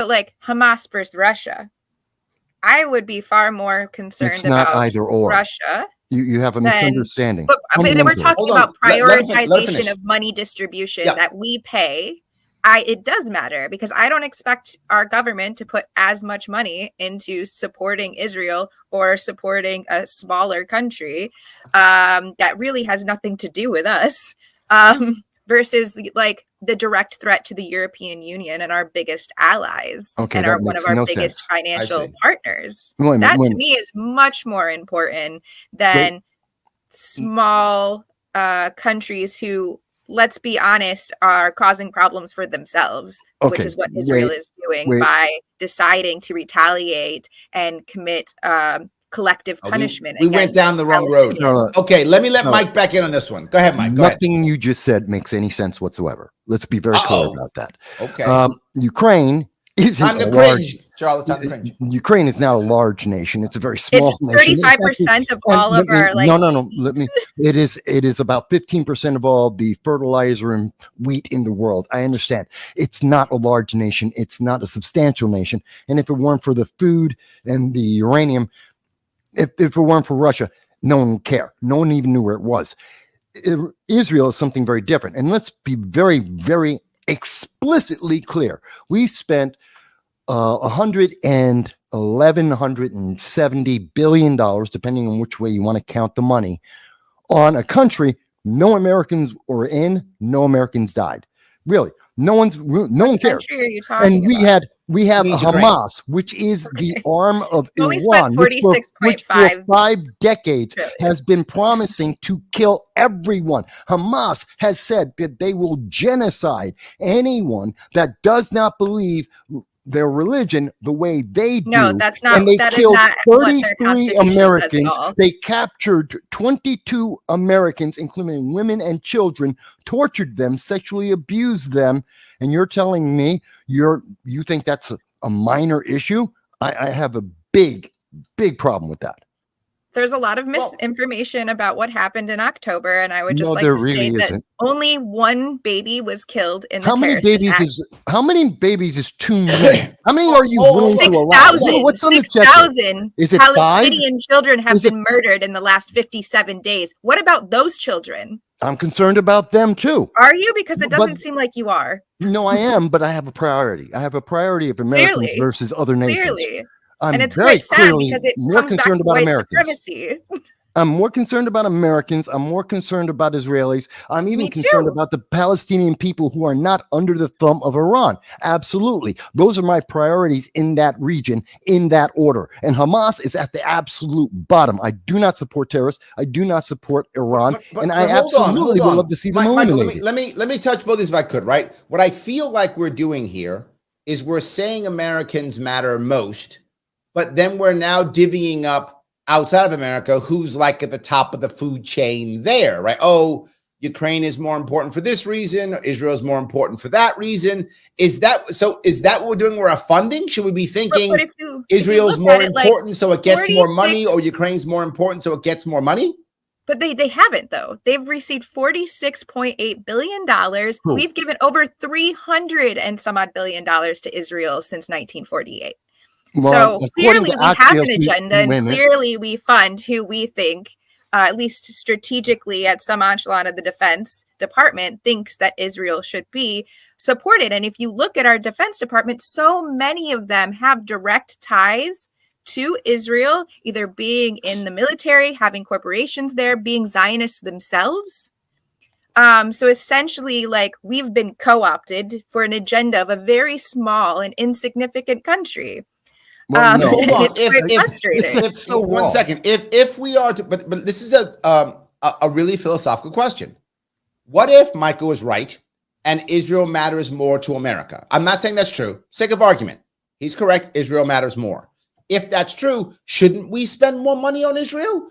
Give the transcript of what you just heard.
But like Hamas versus Russia, I would be far more concerned about either or. Russia. You have a misunderstanding. But we're talking about prioritization of money distribution that we pay. It does matter because I don't expect our government to put as much money into supporting Israel or supporting a smaller country that really has nothing to do with us versus like the direct threat to the European Union and our biggest allies and one of our biggest financial partners. That to me is much more important than small countries who, let's be honest, are causing problems for themselves, which is what Israel is doing by deciding to retaliate and commit collective punishment. We went down the wrong road. Okay, let Mike back in on this one. Go ahead, Mike. Nothing you just said makes any sense whatsoever. Let's be very clear about that. Okay. Ukraine isn't time to cringe, Charla. Time to cringe. Ukraine is now a large nation. It's a very small nation. 35% of all of our It is about 15% of all the fertilizer and wheat in the world. I understand. It's not a large nation. It's not a substantial nation. And if it weren't for the food and the uranium, if it weren't for Russia, no one would care. No one even knew where it was. Israel is something very different. And let's be very, very explicitly clear. We spent $170 billion, depending on which way you want to count the money, on a country no Americans were in, no Americans died. Really, no one cares. And we have Hamas, which is the arm of Iran, which for 5 decades has been promising to kill everyone. Hamas has said that they will genocide anyone that does not believe their religion the way they do. No, that's not. And they that killed is not 33 Americans. They captured 22 Americans, including women and children, tortured them, sexually abused them. And you're telling me you think that's a minor issue? I have a big problem with that. There's a lot of misinformation about what happened in October, and I would just like to say that only one baby was killed in the terrorist attack. How many babies is too many? How many are you willing to allow? 6,000 Palestinian children have been murdered in the last 57 days. What about those children? I'm concerned about them too. Are you? Because it doesn't seem like you are. No, I am, but I have a priority. I have a priority of Americans versus other nations. Clearly. And it's quite sad because it more concerned about Americans. Supremacy. I'm more concerned about Americans. I'm more concerned about Israelis. I'm even concerned about the Palestinian people who are not under the thumb of Iran. Absolutely. Those are my priorities in that region, in that order. And Hamas is at the absolute bottom. I do not support terrorists. I do not support Iran. And I absolutely would love to see them eliminated. Let me touch both these if I could, right? What I feel like we're doing here is we're saying Americans matter most, but then we're now divvying up outside of America who's like at the top of the food chain there, right? Oh, Ukraine is more important for this reason. Israel is more important for that reason. Is that what we're doing? We're funding? Should we be thinking Israel's more important so it gets more money, or Ukraine's more important so it gets more money? But they haven't, though. They've received $46.8 billion. We've given over $300 and some odd billion to Israel since 1948. Well, so clearly we have an agenda, and clearly we fund who we think, at least strategically at some echelon of the Defense Department, thinks that Israel should be supported. And if you look at our Defense Department, so many of them have direct ties to Israel, either being in the military, having corporations there, being Zionists themselves. So essentially, like, we've been co-opted for an agenda of a very small and insignificant country. Well, no. Hold on. It's frustrating. One second. If we are to, but this is a really philosophical question. What if Michael was right and Israel matters more to America? I'm not saying that's true. Sake of argument, he's correct. Israel matters more. If that's true, shouldn't we spend more money on Israel?